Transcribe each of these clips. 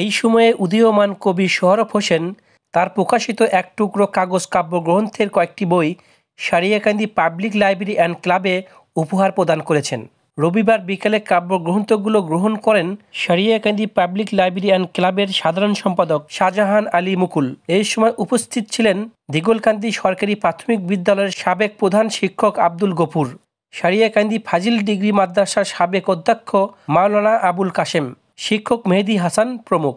এই সময়ে উদীয়মান কবি সোহরাব হোসেন তার প্রকাশিত এক টুকরো কাগজ কাব্যগ্রন্থের কয়েকটি বই সারিয়াকান্দি পাবলিক লাইব্রেরি অ্যান্ড ক্লাবে উপহার প্রদান করেছেন। রবিবার বিকেলে কাব্যগ্রন্থগুলো গ্রহণ করেন সারিয়াকান্দি পাবলিক লাইব্রেরি অ্যান্ড ক্লাবের সাধারণ সম্পাদক শাহজাহান আলী মুকুল। এই সময় উপস্থিত ছিলেন দিগলকান্দি সরকারি প্রাথমিক বিদ্যালয়ের সাবেক প্রধান শিক্ষক আব্দুল গফুর, সারিয়াকান্দি ফাজিল ডিগ্রি মাদ্রাসার সাবেক অধ্যক্ষ মাওলানা আবুল কাশেম, শিক্ষক মেহেদি হাসান প্রমুখ।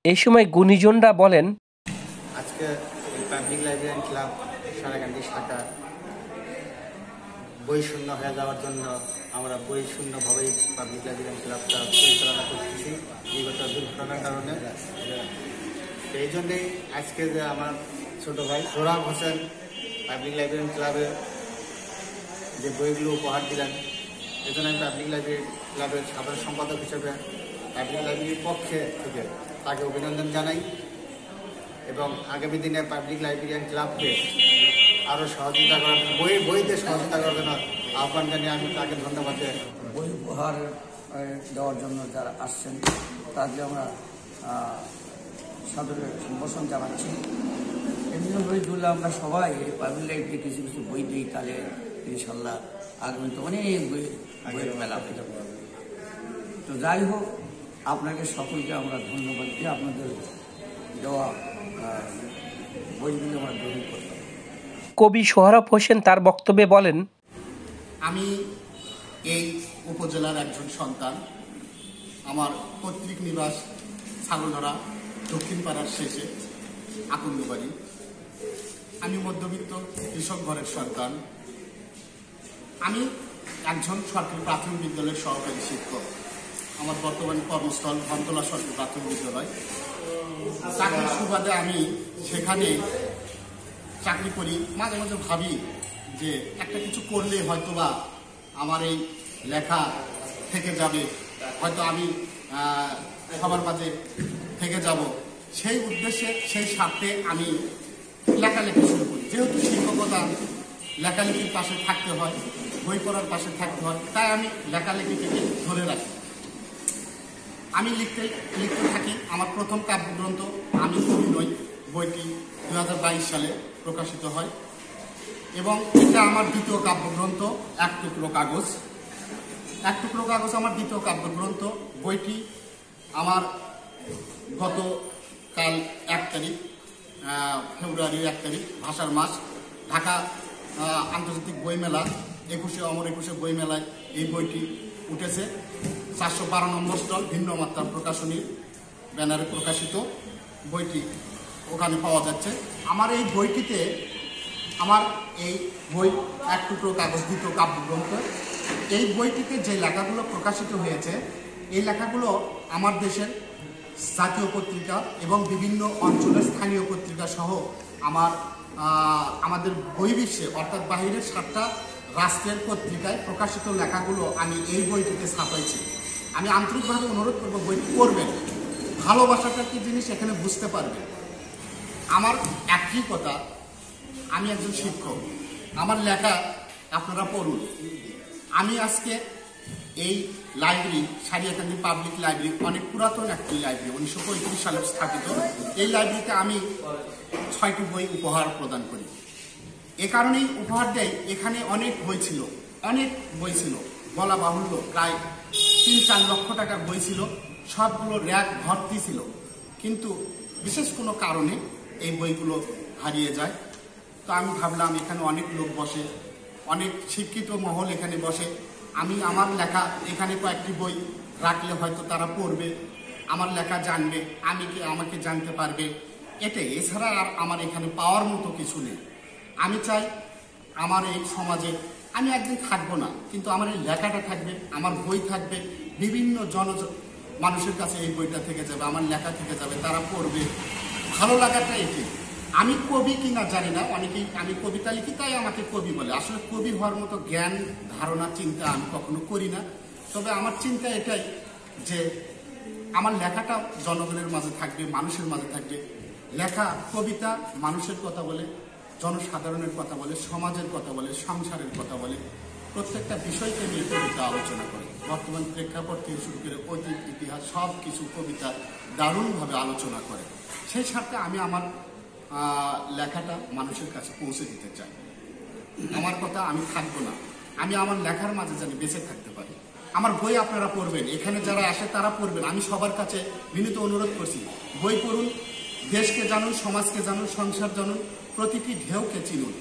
এই সময় গুণীজনরা বলেন, আজকে পাবলিক লাইব্রেরি অ্যান্ড ক্লাব সারাকান্দি শাখা বই শূন্য হয়ে যাওয়ার জন্য আমরা বই শূন্যভাবেই পাবলিক লাইব্রেরি অ্যান্ড ক্লাবটা পরিচালনা করতেছি বিগত দুর্ঘটনার কারণে। এই জন্যেই আজকে যে আমার ছোট ভাই Sohrab Hossain public library and ক্লাবে যে বইগুলো উপহার দিলেন, এজন্য আমি পাবলিক লাইব্রেরি ক্লাবের সাধারণ সম্পাদক হিসেবে পাবলিক লাইব্রেরির পক্ষে থেকে তাকে অভিনন্দন জানাই এবং আগামী দিনে পাবলিক লাইব্রেরি অ্যান্ড ক্লাবকে আরও সহযোগিতা করার বইতে সহযোগিতা করার জন্য আহ্বান জানিয়ে আমি তাকে ধন্যবাদ দেই। বই উপহার দেওয়ার জন্য যারা আসছেন তাদের আমরা সাদরে সম্ভাষণ জানাচ্ছি। এমনি বইগুলো আমরা সবাই পাবলিক লাইব্রেরি কিছু কিছু বই দিই, তাহলে ইনশাল্লাহ আগামীতে অনেক বইয়ের মেলা পেতে পারবে। তো যাই হোক, আপনাকে সকলকে আমরা ধন্যবাদ দিই, আপনাদের দেওয়া বইগুলো আমরা গ্রহণ করলাম। কবি সোহরাব হোসেন তার বক্তব্যে বলেন, আমি এই উপজেলার একজন সন্তান। আমার পৈতৃক নিবাস ছাগলধরা দক্ষিণ পাড়ার শেষে আকন্দবাড়ি। আমি মধ্যবিত্ত কৃষক ঘরের সন্তান। আমি একজন সরকারি প্রাথমিক বিদ্যালয়ের সহকারী শিক্ষক। আমার বর্তমান কর্মস্থল ধনতলা সরকারি প্রাথমিক বিদ্যালয়। চাকরির সুবাদে আমি সেখানে চাকরি করি। মাঝে মাঝে ভাবি যে একটা কিছু করলে হয়তোবা আমার এই লেখা থেকে যাবে, হয়তো আমি সবার মাঝে থেকে যাব। সেই উদ্দেশ্যে, সেই স্বার্থে আমি লেখালেখি শুরু করি। যেহেতু শিক্ষকতা লেখালেখির পাশে থাকতে হয়, বই পড়ার পাশে থাকতে হয়, তাই আমি লেখালেখিকে ধরে রাখি। আমি লিখতে থাকি। আমার প্রথম কাব্যগ্রন্থ আমি কবি নই বইটি 2022 সালে প্রকাশিত হয় এবং এটা আমার দ্বিতীয় কাব্যগ্রন্থ এক টুকরো কাগজ। এক টুকরো কাগজ আমার দ্বিতীয় কাব্যগ্রন্থ। বইটি আমার গতকাল 1 তারিখ ফেব্রুয়ারির 1 তারিখ ভাষার মাস ঢাকা আন্তর্জাতিক বইমেলা 21শে বইমেলায় এই বইটি উঠেছে। 412 নম্বর স্টল ভিন্ন মাত্রার প্রকাশনীর ব্যানারে প্রকাশিত বইটি ওখানে পাওয়া যাচ্ছে। আমার এই বইটিতে আমার এই বই এক টুকরো কাগজ দ্বিতীয় কাব্যগ্রন্থ, এই বইটিতে যে লেখাগুলো প্রকাশিত হয়েছে, এই লেখাগুলো আমার দেশের জাতীয় পত্রিকা এবং বিভিন্ন অঞ্চলের স্থানীয় পত্রিকা সহ আমাদের বহির্বিশ্বে অর্থাৎ বাহিরের 7টা রাষ্ট্রের পত্রিকায় প্রকাশিত লেখাগুলো আমি এই বইটিতে ছাপাইছি। আমি আন্তরিকভাবে অনুরোধ করব বইটি পড়বেন, ভালোবাসাটা কি জিনিস এখানে বুঝতে পারবেন। আমার একই কথা, আমি একজন শিক্ষক, আমার লেখা আপনারা পড়ুন। আমি আজকে এই লাইব্রেরি সারিয়াকান্দি পাবলিক লাইব্রেরি অনেক পুরাতন একটি লাইব্রেরি, 1935 সালে স্থাপিত। এই লাইব্রেরিতে আমি 6টি বই উপহার প্রদান করি। এ কারণেই উপহার দেয়, এখানে অনেক বই ছিল, বলা বাহুল্য প্রায় 3-4 লক্ষ টাকার বই ছিল, সবগুলো র্যাক ভর্তি ছিল। কিন্তু বিশেষ কোনো কারণে এই বইগুলো হারিয়ে যায়। তো আমি ভাবলাম এখানে অনেক লোক বসে, অনেক শিক্ষিত মহল এখানে বসে, আমি আমার লেখা এখানে কয়েকটি বই রাখলে হয়তো তারা পড়বে, আমার লেখা জানবে, আমাকে জানতে পারবে। এছাড়া আর আমার এখানে পাওয়ার মতো কিছু নেই। আমি চাই আমার এই সমাজে আমি একদিন থাকবো না, কিন্তু আমার এই লেখাটা থাকবে, আমার বই থাকবে, বিভিন্ন মানুষের কাছে এই বইটা থেকে যাবে, আমার লেখা থেকে যাবে, তারা পড়বে। ভালো লাগাটা এটি। আমি কবি কিনা জানি না, অনেকেই আমি কবিতা লিখি তাই আমাকে কবি বলে। আসলে কবি হওয়ার মতো জ্ঞান ধারণা চিন্তা আমি কখনো করি না। তবে আমার চিন্তা এটাই যে আমার লেখাটা জনগণের মাঝে থাকবে, মানুষের মাঝে থাকবে। লেখা কবিতা মানুষের কথা বলে, জনসাধারণের কথা বলে, সমাজের কথা বলে, সংসারের কথা বলে, প্রত্যেকটা বিষয়কে নিয়ে কবিতা আলোচনা করে। বর্তমান প্রেক্ষাপট থেকে শুরু করে ঐতিহ্য ইতিহাস সব কিছু কবিতা দারুণভাবে আলোচনা করে। সেই সাথে আমি আমার লেখাটা মানুষের কাছে পৌঁছে দিতে চাই। আমার কথা আমি থাকবো না, আমি আমার লেখার মাঝে জানি বেঁচে থাকতে পারি। আমার বই আপনারা পড়বেন, এখানে যারা আসে তারা পড়বেন। আমি সবার কাছে বিনীত অনুরোধ করছি, বই পড়ুন, দেশকে জানুন, সমাজকে জানুন, সংসার জানুন, প্রতিটি ঢেউকে চিনুন।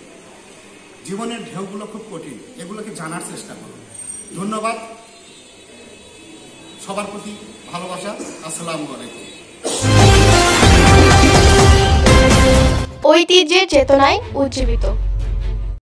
জীবনের ঢেউগুলো খুব কঠিন, এগুলোকে জানার চেষ্টা করুন। ধন্যবাদ, সবার প্রতি ভালোবাসা। আসসালামু আলাইকুম। ঐতিহ্যের চেতনায় উজ্জীবিত।